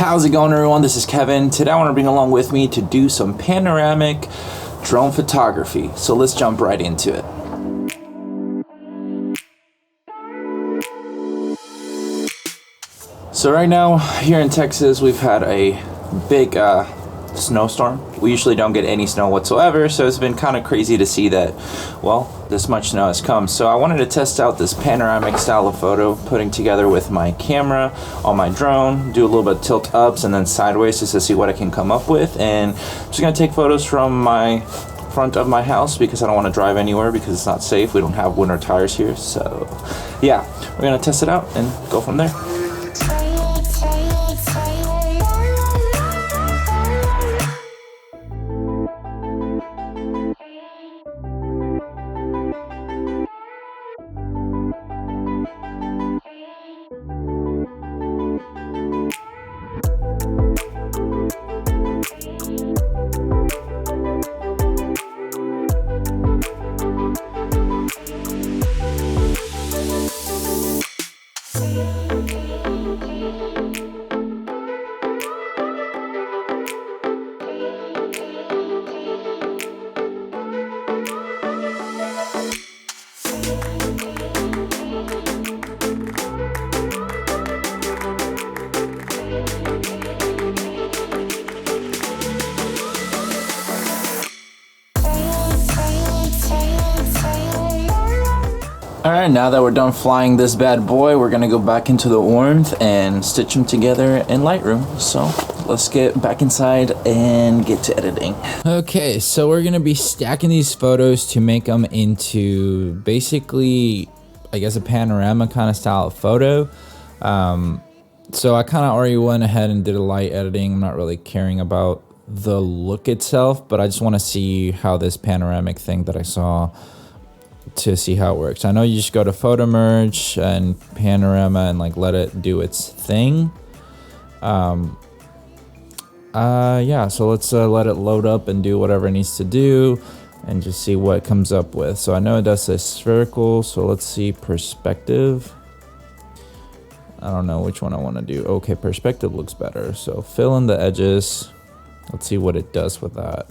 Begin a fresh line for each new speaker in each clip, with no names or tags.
How's it going, everyone? This is Kevin. Today I want to bring along with me to do some panoramic drone photography. So let's jump right into it. So right now here in Texas we've had a big snowstorm. We usually don't get any snow whatsoever, so it's been kind of crazy to see that, well, this much snow has come. So I wanted to test out this panoramic style of photo, putting together with my camera on my drone, do a little bit of tilt ups and then sideways just to see what I can come up with. And I'm just gonna take photos from my front of my house because I don't want to drive anywhere because it's not safe. We don't have winter tires here. So yeah, we're gonna test it out and go from there. Alright, now that we're done flying this bad boy, we're gonna go back into the warmth and stitch them together in Lightroom. So let's get back inside and get to editing. Okay, so we're gonna be stacking these photos to make them into basically, I guess, a panorama kind of style of photo. So I kind of already went ahead and did a light editing. I'm not really caring about the look itself, but I just want to see how this panoramic thing that I saw, to see how it works. I know you just go to photo merge and panorama and like let it do its thing. Yeah, so let's let it load up and do whatever it needs to do and just see what it comes up with. So I know it does this spherical, so let's see perspective. I don't know which one I want to do. Okay, perspective looks better. So fill in the edges. Let's see what it does with that.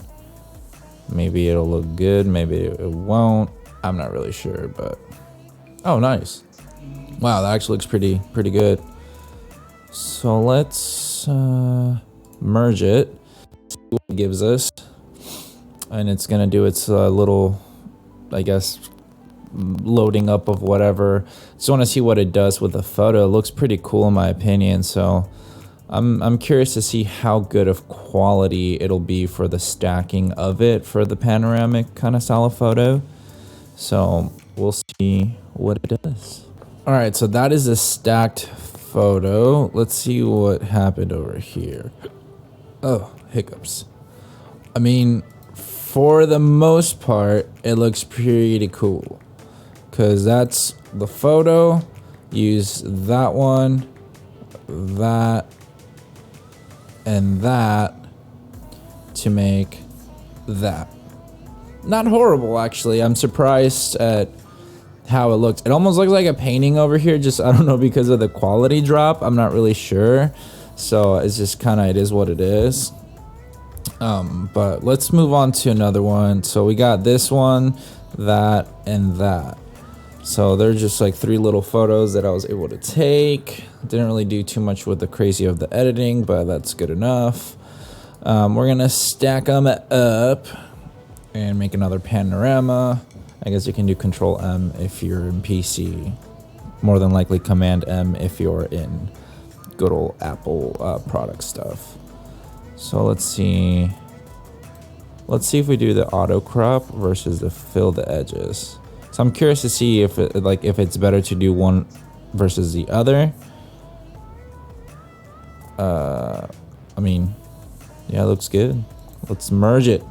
Maybe it'll look good, maybe it won't. I'm not really sure, but oh, nice. Wow, that actually looks pretty good. So let's merge it, see what it gives us, and it's gonna do its little, I guess, loading up of whatever. Just want to see what it does with the photo. It looks pretty cool in my opinion, so I'm curious to see how good of quality it'll be for the stacking of it for the panoramic kind of style of photo. So we'll see what it does. All right, so that is a stacked photo. Let's see what happened over here. Oh, hiccups. I mean, for the most part, it looks pretty cool because that's the photo. Use that one, that, and that to make that. Not horrible, actually. I'm surprised at how it looks. It almost looks like a painting over here, just I don't know, because of the quality drop. I'm not really sure. So it's just kind of, it is what it is. But let's move on to another one. So we got this one, that, and that. So they're just like 3 little photos that I was able to take. Didn't really do too much with the crazy of the editing, but that's good enough. We're gonna stack them up and make another panorama. I guess you can do Control M if you're in PC. More than likely Command M if you're in good old Apple product stuff. So let's see. Let's see if we do the auto crop versus the fill the edges. So I'm curious to see if it, like, if it's better to do one versus the other. I mean, yeah, it looks good. Let's merge it.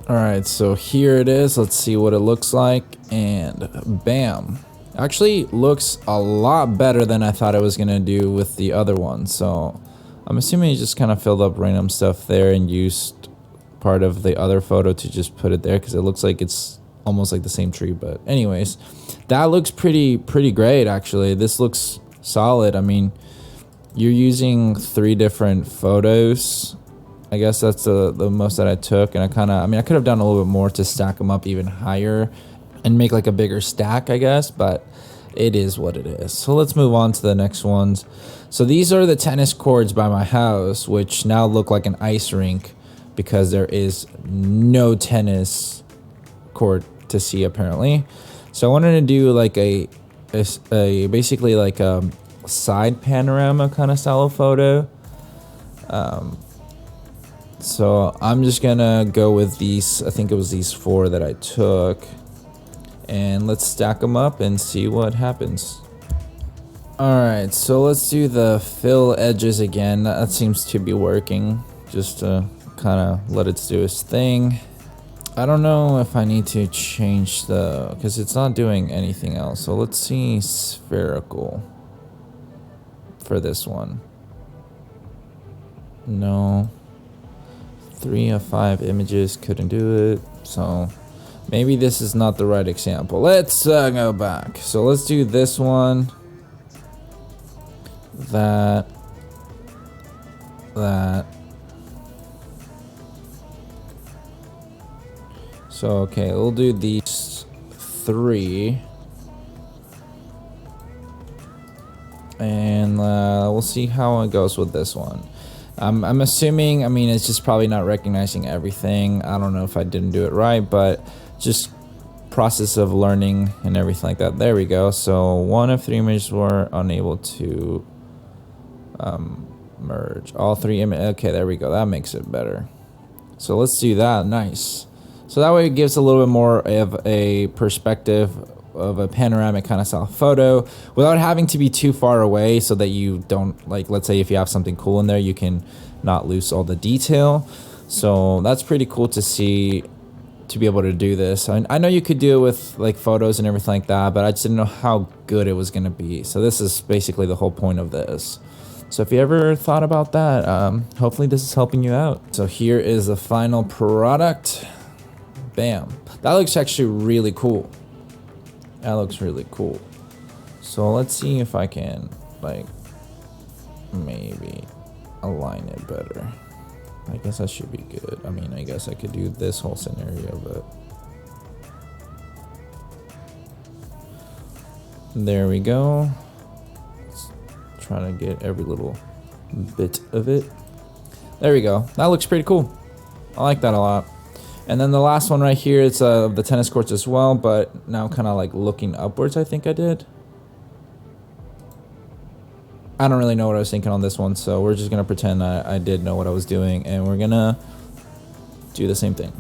All right, so here it is. Let's see what it looks like, and bam. Actually looks a lot better than I thought it was gonna do with the other one. So I'm assuming you just kind of filled up random stuff there and used part of the other photo to just put it there because it looks like it's almost like the same tree. But anyways, that looks pretty great actually. This looks solid. I mean, you're using 3 different photos. I guess that's the most that I took, and I mean, I could have done a little bit more to stack them up even higher and make like a bigger stack, I guess, but it is what it is. So let's move on to the next ones. So these are the tennis courts by my house, which now look like an ice rink because there is no tennis court to see apparently. So I wanted to do like a basically like a side panorama kind of style of photo. So I'm just gonna go with these. I think it was these 4 that I took, and let's stack them up and see what happens. Alright, so let's do the fill edges again. That seems to be working, just to kind of let it do its thing. I don't know if I need to change because it's not doing anything else. So let's see spherical for this one. No. 3 of 5 images couldn't do it. So maybe this is not the right example. Let's go back. So let's do this one. That. So, okay, we'll do these 3. And we'll see how it goes with this one. I'm assuming, I mean, it's just probably not recognizing everything. I don't know if I didn't do it right, but just process of learning and everything like that. There we go. So 1 of 3 images were unable to merge. All 3 images. Okay, there we go. That makes it better. So let's do that. Nice. So that way it gives a little bit more of a perspective of a panoramic kind of style photo without having to be too far away, so that you don't, like, let's say if you have something cool in there, you can not lose all the detail. So that's pretty cool to see, to be able to do this. I know you could do it with like photos and everything like that, but I just didn't know how good it was going to be. So this is basically the whole point of this. So if you ever thought about that, hopefully this is helping you out. So here is the final product. Bam. That looks actually really cool. That looks really cool. So let's see if I can, like, maybe align it better. I guess that should be good. I mean, I guess I could do this whole scenario, but there we go. Let's try to get every little bit of it. There we go. That looks pretty cool. I like that a lot. And then the last one right here, it's the tennis courts as well, but now kind of like looking upwards, I think I did. I don't really know what I was thinking on this one, so we're just going to pretend I did know what I was doing, and we're going to do the same thing.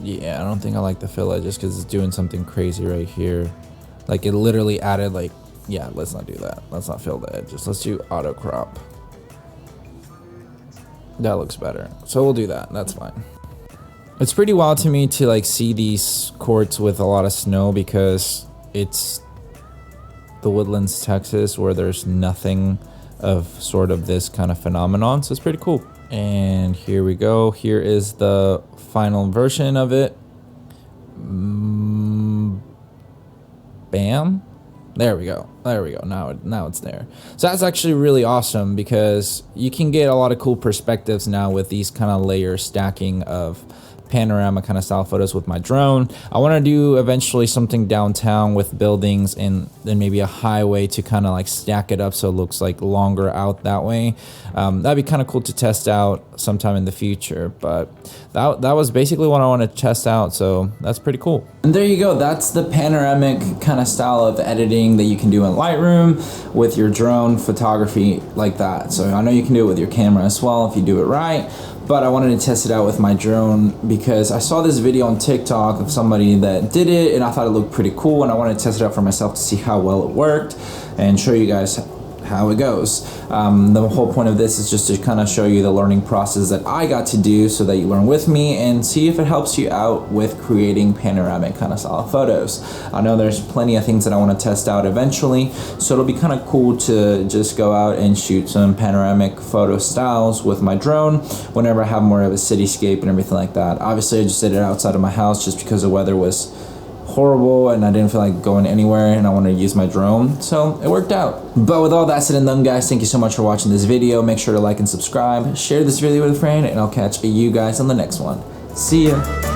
Yeah, I don't think I like the fill edges because it's doing something crazy right here. Like, it literally added, like, yeah, let's not do that. Let's not fill the edges. Let's do auto crop. That looks better. So we'll do that. That's fine. It's pretty wild to me to like see these courts with a lot of snow, because it's the Woodlands, Texas, where there's nothing of sort of this kind of phenomenon. So it's pretty cool. And here we go. Here is the final version of it. Bam. There we go. There we go. Now it's there. So that's actually really awesome, because you can get a lot of cool perspectives now with these kind of layer stacking of panorama kind of style photos with my drone. I want to do eventually something downtown with buildings and then maybe a highway to kind of like stack it up so it looks like longer out that way. That'd be kind of cool to test out sometime in the future, but that was basically what I want to test out, so that's pretty cool. And there you go. That's the panoramic kind of style of editing that you can do in Lightroom with your drone photography like that. So I know you can do it with your camera as well if you do it right, but I wanted to test it out with my drone because I saw this video on TikTok of somebody that did it, and I thought it looked pretty cool, and I wanted to test it out for myself to see how well it worked and show you guys how it goes. The whole point of this is just to kind of show you the learning process that I got to do so that you learn with me and see if it helps you out with creating panoramic kind of style photos. I know there's plenty of things that I want to test out eventually, so it'll be kind of cool to just go out and shoot some panoramic photo styles with my drone whenever I have more of a cityscape and everything like that. Obviously I just did it outside of my house just because the weather was horrible and I didn't feel like going anywhere and I wanted to use my drone, so it worked out. But with all that said and done, guys, thank you so much for watching this video. Make sure to like and subscribe, share this video with a friend, and I'll catch you guys on the next one. See ya.